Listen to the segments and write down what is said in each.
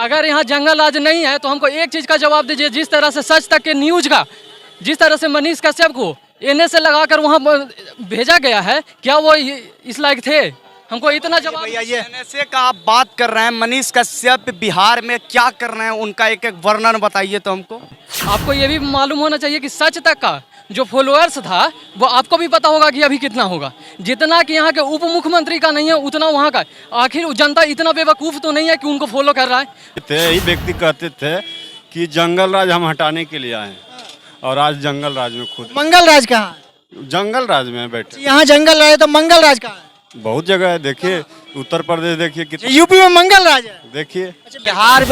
अगर यहाँ जंगल राज नहीं है तो हमको एक चीज़ का जवाब दीजिए, जिस तरह से सच तक के न्यूज़ का, जिस तरह से मनीष कश्यप को एनए से लगाकर वहाँ भेजा गया है, क्या वो इस लायक थे? हमको इतना जवाब। भैया ये एनएसए का आप बात कर रहे हैं, मनीष कश्यप बिहार में क्या कर रहे हैं उनका एक एक वर्णन बताइए तो हमको। आपको ये भी मालूम होना चाहिए कि सच तक का जो फॉलोअर्स था वो आपको भी पता होगा कि अभी कितना होगा। जितना कि यहाँ के उप मुख्यमंत्री का नहीं है उतना वहाँ का। आखिर जनता इतना बेवकूफ़ तो नहीं है कि उनको फॉलो कर रहा है। यही व्यक्ति कहते थे कि जंगल राज हम हटाने के लिए आए हैं, और आज जंगल राज में खुद मंगल राज कहाँ है? जंगल राज में बैठे। यहाँ जंगल राज है तो मंगल राज कहाँ है? बहुत जगह है, देखिए उत्तर प्रदेश देखिए कितना, यूपी में मंगल राज है। देखिए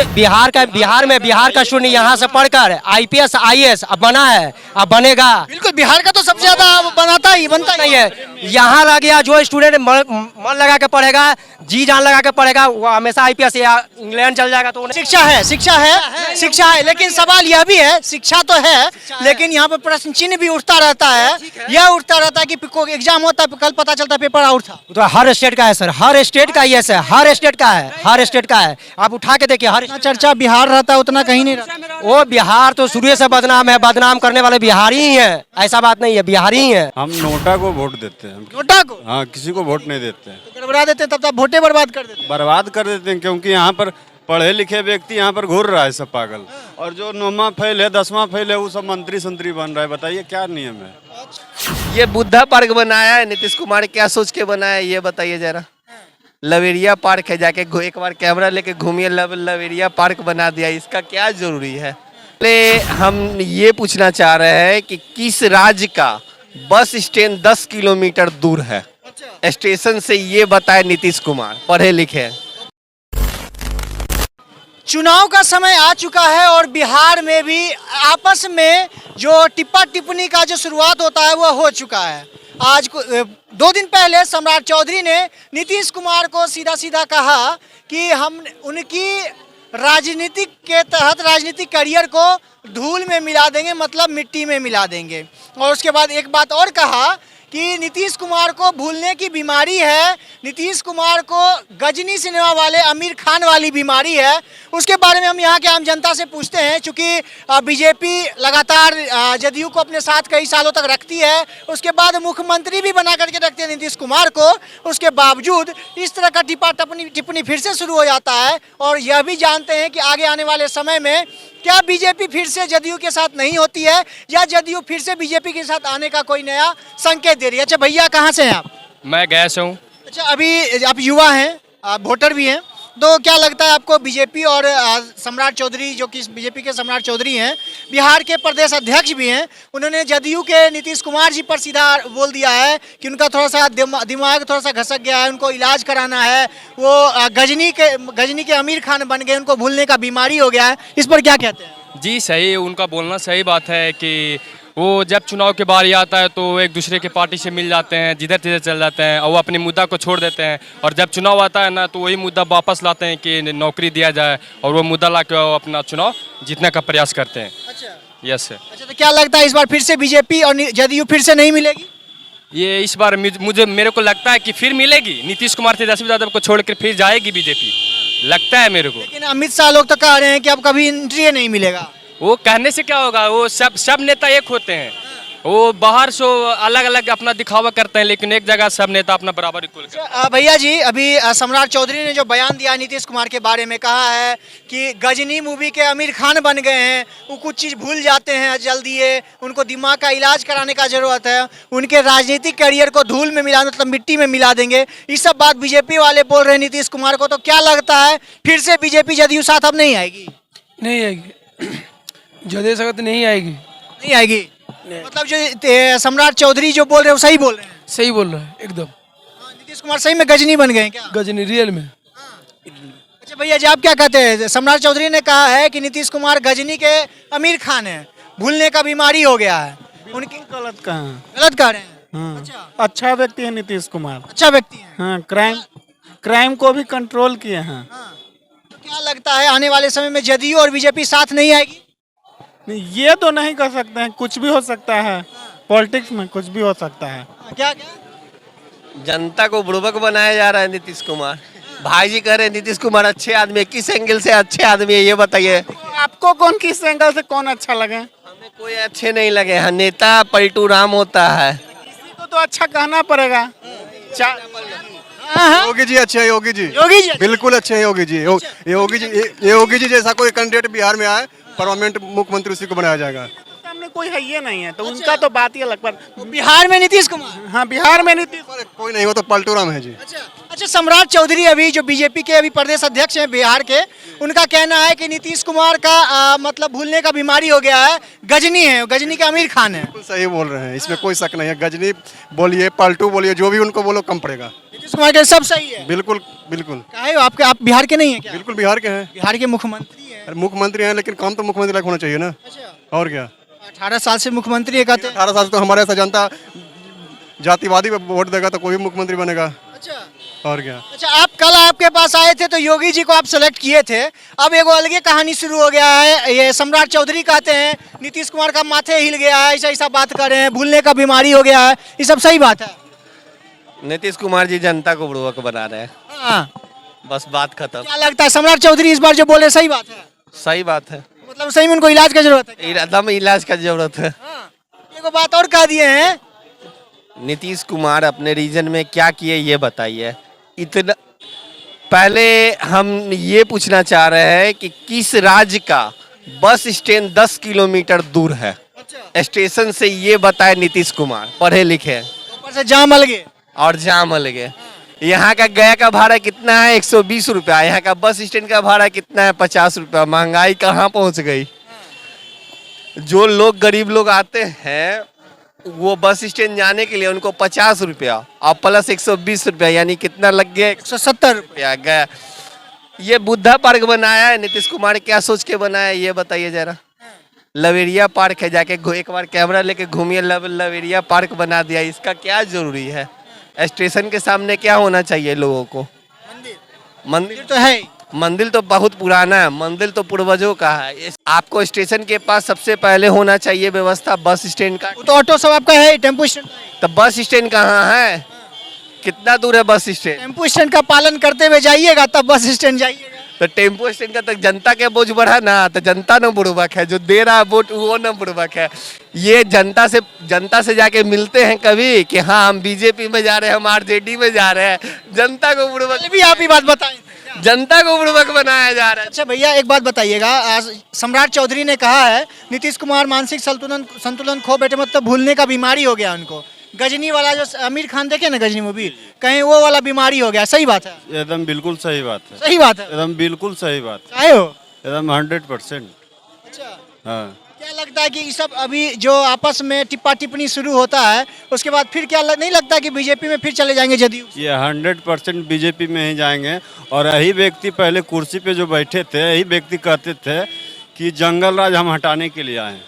बिहार का शून्य यहाँ से पढ़कर आईपीएस आईएएस अब बना है, अब बनेगा। बिल्कुल, बिहार का तो सबसे ज्यादा बनता नहीं है। यहाँ रह गया जो स्टूडेंट मन लगा के पढ़ेगा, जी जान लगा के पढ़ेगा, वो हमेशा आईपीएस या इंग्लैंड चल जाएगा। तो शिक्षा है, लेकिन सवाल यह भी है, शिक्षा तो है लेकिन यहाँ पर प्रश्न चिन्ह भी उठता रहता है। यह उठता रहता है कि एग्जाम होता है, कल पता चलता है पेपर आउट था। तो हर स्टेट का है सर, हर स्टेट का ये है, हर स्टेट का है, हर स्टेट का है। आप उठा के देखिए, हर चर्चा बिहार रहता है उतना कहीं नहीं रहता। वो बिहार तो शुरू से बदनाम है, बदनाम करने वाले बिहारी ही है, ऐसा बात नहीं है, बिहारी ही है। हम नोटा को वोट देते हैं। नोटा को? हाँ, किसी को वोट नहीं देते हैं। तो गड़बड़ा देते हैं, तब तक वोटे बर्बाद कर देते हैं। बर्बाद कर देते हैं, क्योंकि यहाँ पर पढ़े लिखे व्यक्ति यहाँ पर घूर रहा है सब पागल, और जो 9वां फेल है 10वां फेल है वो सब मंत्री संतरी बन रहा है। बताइए क्या नियम है? ये बुद्धा पार्क बनाया है नीतीश कुमार, क्या सोच के बनाया है ये बताइए जरा। लवेरिया पार्क है, जाके एक बार कैमरा लेके घूमिए, लवेरिया पार्क बना दिया, इसका क्या जरूरी है? हम ये पूछना चाह रहे हैं कि किस राज्य का बस स्टैंड 10 किलोमीटर दूर है स्टेशन से, ये बताए नीतीश कुमार, पढ़े लिखे। चुनाव का समय आ चुका है और बिहार में भी आपस में जो टिप्पा टिप्पणी का जो शुरुआत होता है वो हो चुका है। आज 2 दिन पहले सम्राट चौधरी ने नीतीश कुमार को सीधा सीधा कहा कि हम उनकी राजनीतिक के तहत राजनीतिक करियर को धूल में मिला देंगे, मतलब मिट्टी में मिला देंगे। और उसके बाद एक बात और कहा कि नीतीश कुमार को भूलने की बीमारी है, नीतीश कुमार को गजनी सिनेमा वाले आमिर खान वाली बीमारी है। उसके बारे में हम यहाँ के आम जनता से पूछते हैं, चूँकि बीजेपी लगातार जदयू को अपने साथ कई सालों तक रखती है, उसके बाद मुख्यमंत्री भी बना करके रखते हैं नीतीश कुमार को, उसके बावजूद इस तरह का टिप्पणी फिर से शुरू हो जाता है। और यह भी जानते हैं कि आगे आने वाले समय में क्या बीजेपी फिर से जदयू के साथ नहीं होती है, या जदयू फिर से बीजेपी के साथ आने का कोई नया संकेत दे रही है। अच्छा भैया, कहाँ से हैं आप? मैं गया से हूँ। अच्छा, अभी आप युवा हैं, आप वोटर भी हैं, तो क्या लगता है आपको बीजेपी और सम्राट चौधरी, जो कि बीजेपी के सम्राट चौधरी हैं, बिहार के प्रदेश अध्यक्ष भी हैं, उन्होंने जदयू के नीतीश कुमार जी पर सीधा बोल दिया है कि उनका थोड़ा सा दिमाग थोड़ा सा घसक गया है, उनको इलाज कराना है, वो गजनी के आमिर खान बन गए, उनको भूलने का बीमारी हो गया है। इस पर क्या कहते हैं? जी सही, उनका बोलना सही बात है कि वो जब चुनाव के बारी आता है तो एक दूसरे के पार्टी से मिल जाते हैं, जिधर तिधर चल जाते हैं, और वो अपने मुद्दा को छोड़ देते हैं। और जब चुनाव आता है ना तो वही मुद्दा वापस लाते हैं कि नौकरी दिया जाए, और वो मुद्दा ला के अपना चुनाव जीतने का प्रयास करते हैं। अच्छा, यस सर। अच्छा, तो क्या लगता है इस बार फिर से बीजेपी और जदयू फिर से नहीं मिलेगी? ये इस बार मेरे को लगता है कि फिर मिलेगी, नीतीश कुमार तेजस्वी यादव को छोड़कर फिर जाएगी बीजेपी, लगता है मेरे को। लेकिन अमित शाह लोग तो कह रहे हैं कि अब कभी एंट्री नहीं मिलेगा। वो कहने से क्या होगा, वो सब नेता एक होते हैं, वो बाहर से अलग अलग अपना दिखावा करते हैं, लेकिन एक जगह सब नेता अपना बराबर इक्वल करते हैं। भैया जी, अभी सम्राट चौधरी ने जो बयान दिया नीतीश कुमार के बारे में, कहा है कि गजनी मूवी के आमिर खान बन गए हैं, वो कुछ चीज़ भूल जाते हैं जल्दी, उनको दिमाग का इलाज कराने का जरूरत है, उनके राजनीतिक करियर को धूल में मिला, मतलब मिट्टी में मिला देंगे। ये सब बात बीजेपी वाले बोल रहे हैं नीतीश कुमार को। तो क्या लगता है फिर से बीजेपी जदयू साथ अब नहीं आएगी? नहीं आएगी, जदयू साथ नहीं आएगी। नहीं आएगी, मतलब जो सम्राट चौधरी जो बोल रहे हैं वो सही बोल रहे हैं? सही बोल रहा है एकदम। नीतीश कुमार सही में गजनी बन गए हैं क्या? गजनी रियल में। अच्छा भैया जी, आप क्या कहते हैं? सम्राट चौधरी ने कहा है कि नीतीश कुमार गजनी के आमिर खान है, भूलने का बीमारी हो गया है। उनकी गलत कहाँ? गलत कह रहे हैं? हाँ। अच्छा, अच्छा व्यक्ति है नीतीश कुमार, अच्छा व्यक्ति है। हाँ, क्राइम को भी कंट्रोल किए हैं। तो क्या लगता है आने वाले समय में जदयू और बीजेपी साथ नहीं आएगी? ये तो नहीं कर सकते हैं, कुछ भी हो सकता है, पॉलिटिक्स में कुछ भी हो सकता है। क्या? जनता को बुड़बक बनाया जा रहा है नीतीश कुमार, भाई जी कह रहे हैं नीतीश कुमार अच्छे आदमी है, किस एंगल से अच्छे आदमी है ये बताइए। आपको कौन किस एंगल से कौन अच्छा लगे? हमें कोई अच्छे नहीं लगे हैं, नेता पलटू राम होता है। किसी को तो अच्छा कहना पड़ेगा। योगी जी अच्छे हैं, योगी जी योगी जी बिल्कुल अच्छे हैं, योगी जी योगी जी जैसा कोई कैंडिडेट बिहार में आए परमानेंट मुख्यमंत्री उसी को बनाया जाएगा। सामने कोई है ये नहीं है तो उनका तो बात ही अलग। पर बिहार में नीतीश कुमार। हाँ, बिहार में नीतीश कोई नहीं, वो तो पलटू राम है जी। अच्छा, सम्राट चौधरी अभी जो बीजेपी के अभी प्रदेश अध्यक्ष हैं बिहार के, उनका कहना है कि नीतीश कुमार का मतलब भूलने का बीमारी हो गया है, गजनी है, गजनी का आमिर खान है। बिल्कुल सही बोल रहे हैं, इसमें कोई शक नहीं है। गजनी बोलिए, पलटू बोलिए, जो भी उनको बोलो कम पड़ेगा। नीतीश कुमार के सब सही है। बिल्कुल बिल्कुल। काहे आपके, आप बिहार के नहीं है क्या? बिल्कुल बिहार के हैं, बिहार के मुख्यमंत्री हैं। मुख्यमंत्री हैं, लेकिन काम तो मुख्यमंत्री लायक होना चाहिए ना। और क्या, 18 साल से मुख्यमंत्री है कहते हैं। 18 साल से तो हमारे ऐसा जनता जातिवादी पे वोट देगा तो कोई भी मुख्यमंत्री बनेगा। और क्या। अच्छा, आप कल आपके पास आए थे तो योगी जी को आप सेलेक्ट किए थे, अब एगो अलगे कहानी शुरू हो गया है। ये सम्राट चौधरी कहते हैं नीतीश कुमार का माथे हिल गया है, ऐसा ऐसा बात कर रहे हैं, भूलने का बीमारी हो गया है, ये सब सही बात है? नीतीश कुमार जी जनता को बुड़बक बना रहे हैं, हाँ। बस बात खत्म। क्या लगता है सम्राट चौधरी इस बार जो बोले सही बात है? सही बात है, मतलब सही में उनको इलाज का जरूरत है? एकदम इलाज का जरूरत है। एगो बात और कह दिए हैं, नीतीश कुमार अपने रीजन में क्या किए ये बताइए। इतना पहले हम ये पूछना चाह रहे हैं कि किस राज्य का बस स्टैंड 10 किलोमीटर दूर है स्टेशन से, ये बताए नीतीश कुमार। पढ़े लिखे ऊपर से जाम अलगे और जाम अलगे। यहाँ का गया का भाड़ा कितना है? 120 रुपया। यहाँ का बस स्टैंड का भाड़ा कितना है? 50 रुपया। महंगाई कहाँ पहुँच गई। जो लोग गरीब लोग आते हैं वो बस स्टैंड जाने के लिए उनको 50 रुपया और प्लस 120 रुपया, यानी कितना लग गया? 170 रुपया गया। ये बुद्धा पार्क बनाया है नीतीश कुमार, क्या सोच के बनाया है ये बताइए जरा। लवेरिया पार्क है, जाके एक बार कैमरा लेके घूमिए, लवेरिया पार्क बना दिया। इसका क्या जरूरी है? स्टेशन के सामने क्या होना चाहिए लोगों को? मंदिर तो है। मंदिर तो बहुत पुराना है, मंदिर तो पूर्वजों का है। आपको स्टेशन के पास सबसे पहले होना चाहिए व्यवस्था बस स्टैंड का। तो ऑटो सब आपका है, टेम्पो स्टैंड? तो बस स्टैंड कहाँ है? कितना दूर है बस स्टैंड? टेम्पो स्टैंड का पालन करते हुए जाइएगा तब बस स्टैंड जाइएगा। तो टेम्पो स्टैंड का तक जनता के बोझ बढ़ा ना, तो जनता न बुड़बक है, जो दे रहा है वोट वो न बुड़बक है। ये जनता से जाके मिलते हैं कभी कि हाँ हम बीजेपी में जा रहे हैं, हम आरजेडी में जा रहे हैं। जनता को बुड़बक भी आप ही बात बताएं, जनता को बुड़बक बनाया जा रहा है। अच्छा भैया एक बात बताइएगा, आज सम्राट चौधरी ने कहा है नीतीश कुमार मानसिक संतुलन खो बैठे, मतलब भूलने का बीमारी हो गया उनको। गजनी वाला जो आमिर खान देखे ना गजनी मूवी, कहीं वो वाला बीमारी हो गया, सही बात है? एकदम बिल्कुल सही बात है। सही बात है, एकदम बिल्कुल सही बात है। चाहे हो एकदम 100%। अच्छा, हाँ। क्या लगता है कि ये सब अभी जो आपस में टिप्पा टिप्पणी शुरू होता है उसके बाद फिर क्या नहीं लगता कि बीजेपी में फिर चले जाएंगे जदयू? ये 100% बीजेपी में ही जाएंगे। और यही व्यक्ति पहले कुर्सी पे जो बैठे थे, यही व्यक्ति कहते थे कि जंगल राज हम हटाने के लिए आए,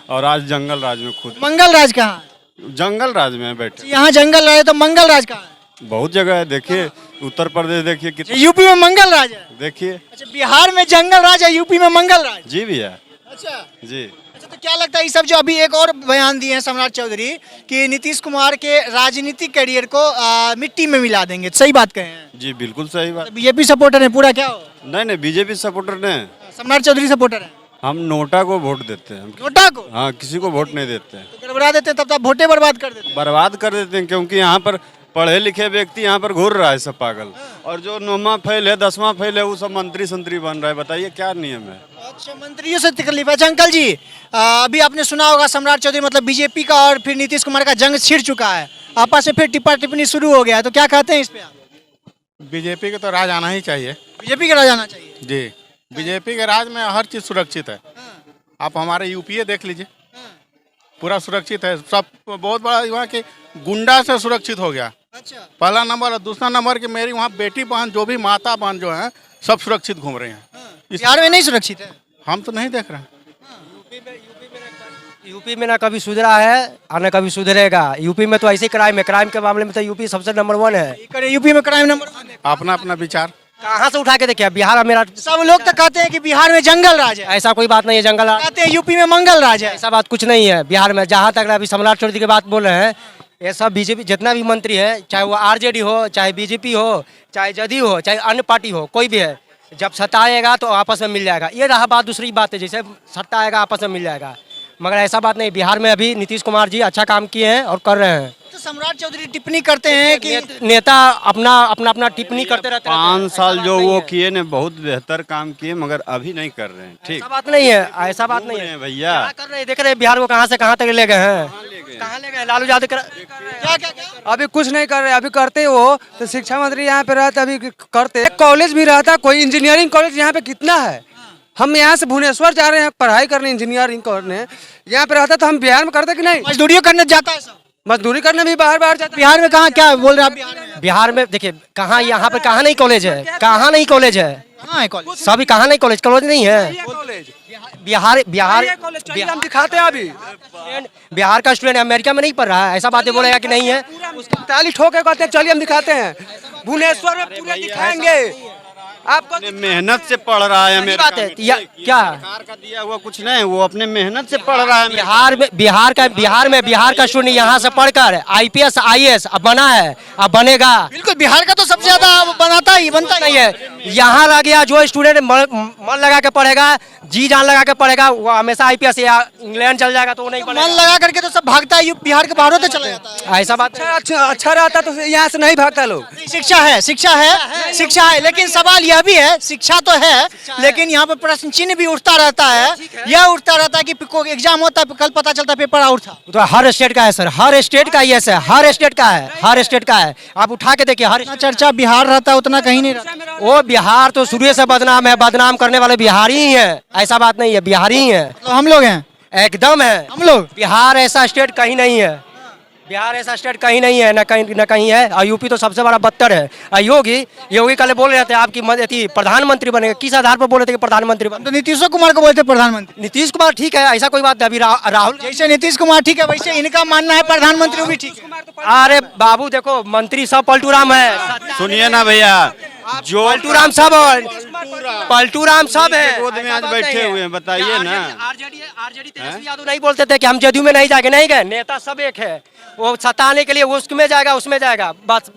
और आज जंगल राज में खुद मंगल राज कहाँ है? जंगल राज में बैठे। यहाँ जंगल राज है तो मंगल राज कहाँ है? बहुत जगह है, देखिए उत्तर प्रदेश देखिए कितना, यूपी में मंगल राज है। देखिए। अच्छा, बिहार में जंगल राज है, यूपी में मंगल राज। जी भैया। अच्छा जी। अच्छा, तो क्या लगता है ये सब जो अभी एक और बयान दिए हैं सम्राट चौधरी कि नीतीश कुमार के राजनीतिक करियर को मिट्टी में मिला देंगे, सही बात कहे हैं? जी बिल्कुल सही बात। बीजेपी सपोर्टर है पूरा क्या हो? नहीं बीजेपी सपोर्टर ने, सम्राट चौधरी सपोर्टर है। हम नोटा को वोट देते हैं। नोटा को? हाँ, किसी को वोट नहीं देते हैं। तो गड़बड़ा देते हैं, तब तक वोटे बर्बाद कर देते हैं। बर्बाद कर देते हैं, क्योंकि यहाँ पर पढ़े लिखे व्यक्ति यहाँ पर घूर रहा है सब पागल। और जो 9वां फेल है 10वां फेल है वो सब मंत्री संतरी बन रहा है। बताइए क्या नियम है? अच्छा, मंत्रियों से तकलीफ है। अच्छा अंकल जी, अभी आपने सुना होगा सम्राट चौधरी मतलब बीजेपी का और फिर नीतीश कुमार का जंग छिड़ चुका है, आपस में फिर टिप्पा टिप्पणी शुरू हो गया है, तो क्या कहते हैं इस पे आप? बीजेपी के तो राज आना ही चाहिए। बीजेपी का राज आना चाहिए जी, बीजेपी के राज में हर चीज सुरक्षित है। आप हमारे यूपीए देख लीजिए, पूरा सुरक्षित है। सब बहुत बड़ा वहाँ के गुंडा से सुरक्षित हो गया। अच्छा, पहला नंबर और दूसरा नंबर कि मेरी वहाँ बेटी बहन जो भी माता बहन जो है सब सुरक्षित घूम रहे हैं। बिहार में नहीं सुरक्षित है? हम तो नहीं देख रहे हैं। यूपी में ना कभी सुधरा है और ना कभी सुधरेगा। यूपी में तो ऐसे क्राइम है, क्राइम के मामले में तो यूपी सबसे नंबर 1 है। यूपी में क्राइम नंबर 1 है। अपना अपना विचार कहाँ से उठा के देखिए, बिहार मेरा सब लोग तो कहते हैं कि बिहार में जंगल राज है, ऐसा कोई बात नहीं है। जंगल राज कहते हैं यूपी में मंगल राज है। ऐसा बात कुछ नहीं है बिहार में। जहाँ तक अभी सम्राट चौधरी की बात बोल रहे हैं, ये सब बीजेपी जितना भी मंत्री है, चाहे वो आरजेडी हो, चाहे बीजेपी हो, चाहे जदयू हो, चाहे अन्य पार्टी हो, कोई भी है, जब सत्ता आएगा तो आपस में मिल जाएगा। ये रहा बात। दूसरी बात है जैसे सत्ता आएगा आपस में मिल जाएगा, मगर ऐसा बात नहीं। बिहार में अभी नीतीश कुमार जी अच्छा काम किए हैं और कर रहे हैं। तो सम्राट चौधरी टिप्पणी करते हैं कि नेता अपना टिप्पणी करते रहते हैं। 5 साल जो वो किए ने बहुत बेहतर काम किए, मगर अभी नहीं कर रहे हैं। ठीक ऐसा बात नहीं है, ऐसा बात नहीं है भैया। क्या कर रहे हैं, देख रहे हैं बिहार को कहाँ से कहाँ तक ले गए हैं, कहाँ ले गए लालू यादव क्या क्या क्या अभी कुछ नहीं कर रहे। अभी करते हो तो शिक्षा मंत्री यहाँ पे रहते, अभी करते। कॉलेज भी रहता, कोई इंजीनियरिंग कॉलेज यहाँ पे कितना है। हम यहाँ से भुवनेश्वर जा रहे हैं पढ़ाई करने, इंजीनियरिंग करने, यहाँ पे रहता तो हम बिहार में करते कि नहीं। मजदूरी करने जाता है सब। मजदूरी करने भी बाहर जाता है। बिहार में कहाँ क्या बोल रहे हैं आप? बिहार में देखिए कहाँ, यहाँ पे कहाँ नहीं कॉलेज है, कहाँ नहीं कॉलेज है, कहाँ है कॉलेज? सभी कहाँ नहीं कॉलेज नहीं है। बिहार बिहार हम दिखाते हैं अभी। बिहार का स्टूडेंट अमेरिका में नहीं पढ़ रहा है, ऐसा बातें बोलेगा कि नहीं है। उसका ताली ठोके कहते हैं चलिए हम दिखाते हैं, भुवनेश्वर में पूरे दिखाएंगे आपको। अपने मेहनत से पढ़ रहा है। सही बात है। क्या सरकार का दिया हुआ कुछ नहीं, वो अपने मेहनत से पढ़ रहा है। बिहार का स्टूडेंट यहाँ से पढ़कर IPS IAS अब बना है, अब बनेगा। बिल्कुल, बिहार का तो सबसे ज्यादा बनता ही नहीं है। यहाँ रह गया जो स्टूडेंट मन लगा के पढ़ेगा, जी जान लगा के पढ़ेगा, वो हमेशा IPS या इंग्लैंड चल जाएगा तो वो नहीं मन पढ़ेगा। लगा करके तो सब भागता है, बिहार के बाहरों से चला जाता है। ऐसा बात अच्छा रहता तो यहाँ से नहीं भागता लोग। शिक्षा है, लेकिन सवाल यह भी है, शिक्षा तो है लेकिन यहाँ पर प्रश्न चिन्ह भी उठता रहता है। यह उठता रहता है कि कोई एग्जाम होता है, कल पता चलता पेपर आउट था। तो हर स्टेट का है सर, हर स्टेट का ये है, हर स्टेट का है। आप उठा के देखिए, हर चर्चा बिहार रहता है उतना कहीं नहीं रहता। वो बिहार तो शुरू से बदनाम है, बदनाम करने वाले बिहारी ही है, ऐसा बात नहीं है, बिहारी ही है। तो हम लोग हैं, एकदम है हम लोग। बिहार ऐसा स्टेट कहीं नहीं है, बिहार ऐसा स्टेट कहीं नहीं है, न कहीं है। और यूपी तो सबसे बड़ा बदतर है। और योगी कल बोल रहे थे आपकी प्रधानमंत्री बनेगा, किस आधार पर बोले थे कि प्रधानमंत्री बने? तो नीतीश कुमार को बोलते प्रधानमंत्री। नीतीश कुमार ठीक है, ऐसा कोई बात नहीं। अभी राहुल जैसे नीतीश कुमार ठीक है, वैसे इनका मानना है प्रधानमंत्री भी ठीक है। अरे बाबू देखो, मंत्री सब पलटू राम है। सुनिए ना भैया, जो पलटू राम सब है। गोद में आज बैठे हुए हैं, बताइए ना। आरजेडी तेजस्वी यादव नहीं बोलते थे कि हम जदयू में नहीं गए। नेता सब एक है, वो सताने के लिए उसमें जाएगा, उसमें जाएगा। बात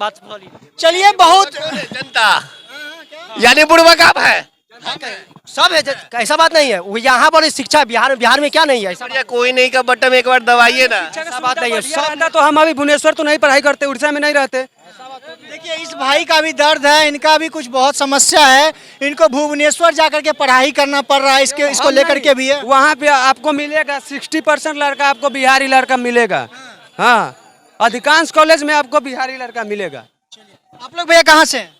चलिए, बहुत जनता यानी बुढ़वा काम है, सब है, ऐसा बात नहीं है। वो यहाँ पर शिक्षा बिहार में क्या नहीं है, ऐसा कोई नहीं का बटन एक बार दबाइए ना। ऐसा बात नहीं है। सब तो हम अभी भुवनेश्वर तो नहीं पढ़ाई करते, उड़ीसा में नहीं रहते। देखिए, इस भाई का भी दर्द है, इनका भी कुछ बहुत समस्या है। इनको भुवनेश्वर जाकर के पढ़ाई करना पड़ रहा है, इसको लेकर के भी है। वहाँ पे आपको मिलेगा 60% लड़का आपको बिहारी लड़का मिलेगा। हाँ, अधिकांश कॉलेज में आपको बिहारी लड़का मिलेगा। आप लोग भैया कहाँ से हैं?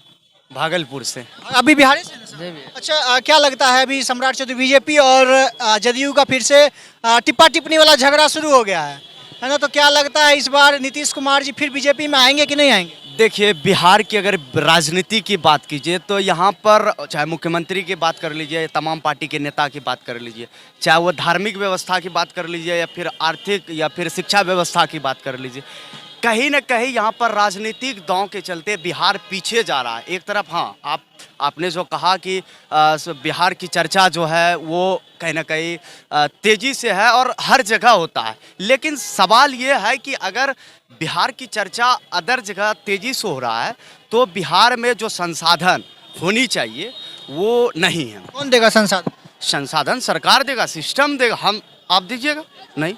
भागलपुर से। अभी बिहार से हैं ना? अच्छा, क्या लगता है अभी सम्राट चौधरी बीजेपी और जदयू का फिर से टिप्पा टिप्पणी वाला झगड़ा शुरू हो गया है ना? तो क्या लगता है इस बार नीतीश कुमार जी फिर बीजेपी में आएंगे कि नहीं आएंगे? देखिए, बिहार की अगर राजनीति की बात कीजिए तो यहाँ पर चाहे मुख्यमंत्री की बात कर लीजिए, तमाम पार्टी के नेता की बात कर लीजिए, चाहे वो धार्मिक व्यवस्था की बात कर लीजिए या फिर आर्थिक या फिर शिक्षा व्यवस्था की बात कर लीजिए, कहीं ना कहीं यहाँ पर राजनीतिक दांव के चलते बिहार पीछे जा रहा है। एक तरफ हाँ, आपने जो कहा कि बिहार की चर्चा जो है वो कहीं ना कहीं तेज़ी से है और हर जगह होता है, लेकिन सवाल ये है कि अगर बिहार की चर्चा अदर जगह तेज़ी से हो रहा है तो बिहार में जो संसाधन होनी चाहिए वो नहीं है। कौन देगा संसाधन? संसाधन सरकार देगा, सिस्टम देगा। आप दीजिएगा? नहीं,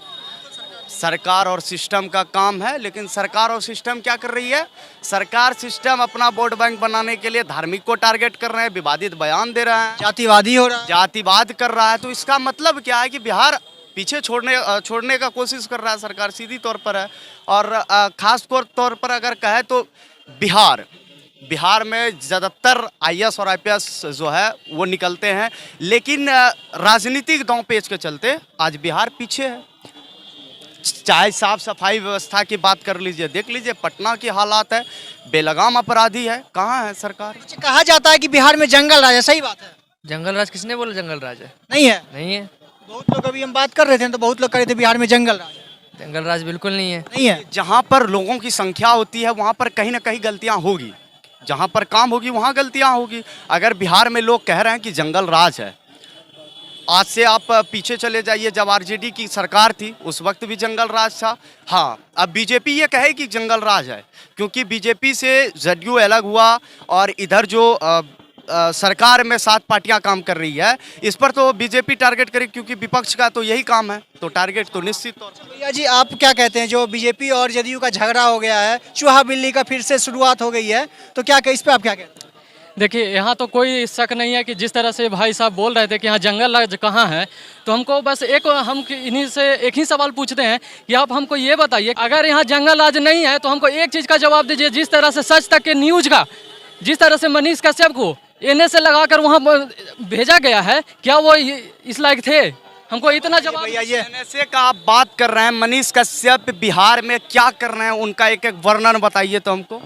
सरकार और सिस्टम का काम है। लेकिन सरकार और सिस्टम क्या कर रही है? सरकार सिस्टम अपना वोट बैंक बनाने के लिए धार्मिक को टारगेट कर रहे हैं, विवादित बयान दे रहा है, जातिवादी हो रहा है, जातिवाद कर रहा है। तो इसका मतलब क्या है कि बिहार पीछे छोड़ने का कोशिश कर रहा है सरकार, सीधी तौर पर है। और खास तौर पर अगर कहे तो बिहार में ज़्यादातर IAS और IPS जो है वो निकलते हैं, लेकिन राजनीतिक दांव पेच के चलते आज बिहार पीछे है। चाहे साफ सफाई व्यवस्था की बात कर लीजिए, देख लीजिए पटना की हालात है, बेलगाम अपराधी है, कहाँ है सरकार? कहा जाता है कि बिहार में जंगल राज है, सही बात है? जंगल राज किसने बोला? जंगल राज है? नहीं है। नहीं है, बहुत लोग अभी हम बात कर रहे थे तो बहुत लोग कह रहे थे बिहार में जंगल राज है। जंगल राज बिल्कुल नहीं है। नहीं है। जहाँ पर लोगों की संख्या होती है वहाँ पर कहीं ना कहीं गलतियाँ होगी, जहाँ पर काम होगी वहाँ गलतियाँ होगी। अगर बिहार में लोग कह रहे हैं कि जंगल राज है आज से आप पीछे चले जाइए, जब आरजेडी की सरकार थी उस वक्त भी जंगल राज था। हाँ, अब बीजेपी ये कहे कि जंगल राज है, क्योंकि बीजेपी से जदयू अलग हुआ और इधर जो सरकार में 7 पार्टियां काम कर रही है, इस पर तो बीजेपी टारगेट करे, क्योंकि विपक्ष का तो यही काम है, तो टारगेट तो निश्चित तौर पर। भैया जी, आप क्या कहते हैं, जो बीजेपी और जदयू का झगड़ा हो गया है, चूहा बिल्ली का फिर से शुरुआत हो गई है, तो क्या इस पे आप क्या कहते हैं? देखिए, यहाँ तो कोई शक नहीं है कि जिस तरह से भाई साहब बोल रहे थे कि यहाँ जंगल राज कहाँ है, तो हमको बस हम इन्हीं से एक ही सवाल पूछते हैं कि आप हमको ये बताइए, अगर यहाँ जंगल राज नहीं है तो हमको एक चीज़ का जवाब दीजिए। जिस तरह से सच तक के न्यूज़ का, जिस तरह से मनीष कश्यप को एनए से लगाकर वहाँ भेजा गया है, क्या वो इस लायक थे? हमको इतना जवाब। भैया ये एनएसए का आप बात कर रहे हैं, मनीष कश्यप बिहार में क्या कर रहे हैं, उनका एक एक वर्णन बताइए तो हमको।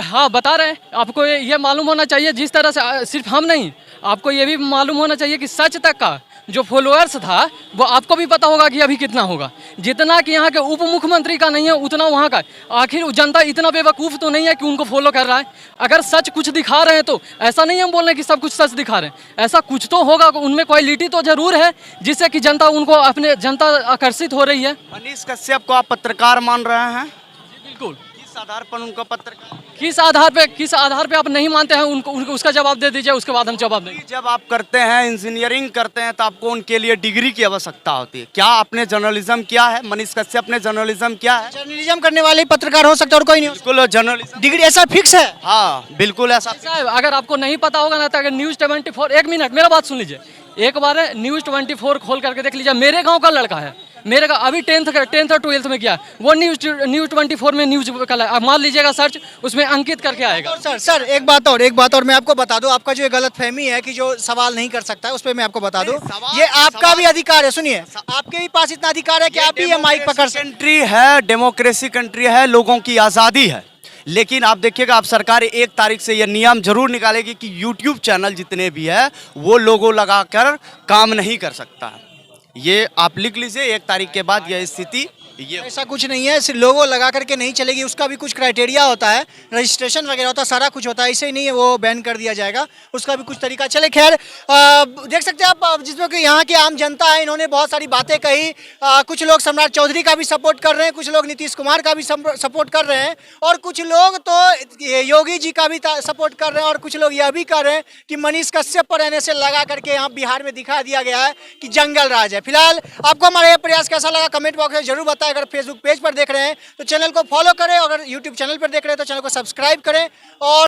हाँ, बता रहे हैं आपको। ये मालूम होना चाहिए, जिस तरह से सिर्फ हम नहीं, आपको ये भी मालूम होना चाहिए कि सच तक का जो फॉलोअर्स था वो आपको भी पता होगा कि अभी कितना होगा। जितना कि यहाँ के उप मुख्यमंत्री का नहीं है उतना वहाँ का। आखिर जनता इतना बेवकूफ़ तो नहीं है कि उनको फॉलो कर रहा है। अगर सच कुछ दिखा रहे हैं तो ऐसा नहीं हम बोल रहे हैं कि सब कुछ सच दिखा रहे हैं, ऐसा कुछ तो होगा, उनमें क्वालिटी तो जरूर है जिससे कि जनता जनता आकर्षित हो रही है। मनीष कश्यप को आप पत्रकार मान रहे हैं? बिल्कुल। किस आधार पर उनको पत्रकार? किस आधार पे आप नहीं मानते हैं उनको, उसका जवाब दे दीजिए, उसके बाद हम जवाब देंगे। जब आप करते हैं, इंजीनियरिंग करते हैं, तो आपको उनके लिए डिग्री की आवश्यकता होती है। क्या आपने जर्नलिज्म किया है? मनीष कश्यप ने जर्नलिज्म किया है? जर्नलिज्म करने वाले ही पत्रकार हो सकते और कोई नहीं हो सकता। बिल्कुल जर्नलिज्म डिग्री ऐसा फिक्स है? हाँ, बिल्कुल ऐसा। साहब, अगर आपको नहीं पता होगा ना, तो अगर न्यूज़ 24, एक मिनट मेरा बात सुन लीजिए, एक बार न्यूज़ 24 खोल करके देख लीजिए। मेरे गांव का लड़का है, मेरे का अभी 10th और 12th में किया, वो न्यूज़ 24 में न्यूज़ का मान लीजिएगा सर्च, उसमें अंकित करके आएगा। सर एक बात और मैं आपको बता दूं, आपका जो ये गलत फहमी है कि जो सवाल नहीं कर सकता है, उस पर मैं आपको बता दूं, ये आपका भी अधिकार है। सुनिए, आपके भी पास इतना अधिकार है कि आप भी ये माइक पकड़ सकते हैं। कंट्री है, डेमोक्रेसी कंट्री है, लोगों की आज़ादी है। लेकिन आप देखिएगा, आप सरकार 1 तारीख से यह नियम जरूर निकालेगी कि यूट्यूब चैनल जितने भी है वो लोगो लगाकर काम नहीं कर सकता है। ये आप लिख लीजिए, 1 तारीख के बाद यह स्थिति। ये ऐसा कुछ नहीं है, सिर्फ लोगो लगा करके नहीं चलेगी, उसका भी कुछ क्राइटेरिया होता है, रजिस्ट्रेशन वगैरह होता है, सारा कुछ होता है। ऐसे ही नहीं है वो बैन कर दिया जाएगा, उसका भी कुछ तरीका। चले खैर, देख सकते हैं आप, जिसमें कि यहाँ की आम जनता है, इन्होंने बहुत सारी बातें कही। कुछ लोग सम्राट चौधरी का भी सपोर्ट कर रहे हैं, कुछ लोग नीतीश कुमार का भी सपोर्ट कर रहे हैं, और कुछ लोग तो योगी जी का भी सपोर्ट कर रहे हैं, और कुछ लोग यह भी कर रहे हैं कि मनीष कश्यप पर एनएसए लगा करके यहाँ बिहार में दिखा दिया गया है कि जंगल राज है। फिलहाल आपको हमारा यह प्रयास कैसा लगा कमेंट बॉक्स में जरूर बताएं। अगर फेसबुक पेज पर देख रहे हैं तो चैनल को फॉलो करें, अगर यूट्यूब चैनल पर देख रहे हैं तो चैनल को सब्सक्राइब करें, और